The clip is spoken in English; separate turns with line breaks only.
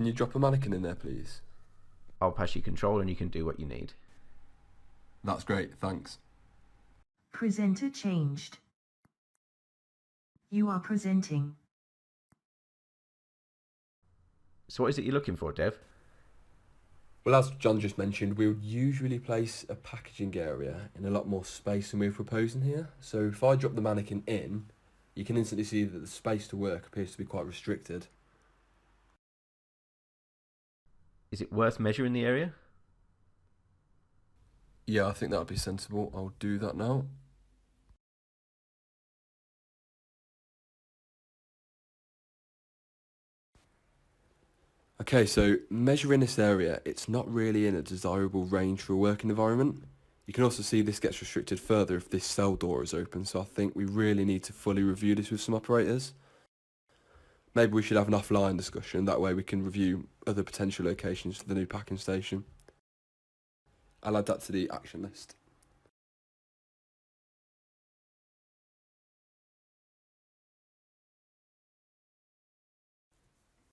can you drop a mannequin in there, please?
I'll pass you control and you can do what you need.
That's great, thanks.
Presenter changed. You are presenting.
So what is it you're looking for, Dev?
Well, as John just mentioned, we would usually place a packaging area in a lot more space than we're proposing here. So if I drop the mannequin in, you can instantly see that the space to work appears to be quite restricted.
Is it worth measuring the area?
Yeah, I think that would be sensible. I'll do that now. Okay, so measuring this area, it's not really in a desirable range for a working environment. You can also see this gets restricted further if this cell door is open, so I think we really need to fully review this with some operators. Maybe we should have an offline discussion, that way we can review other potential locations for the new packing station. I'll add that to the action list.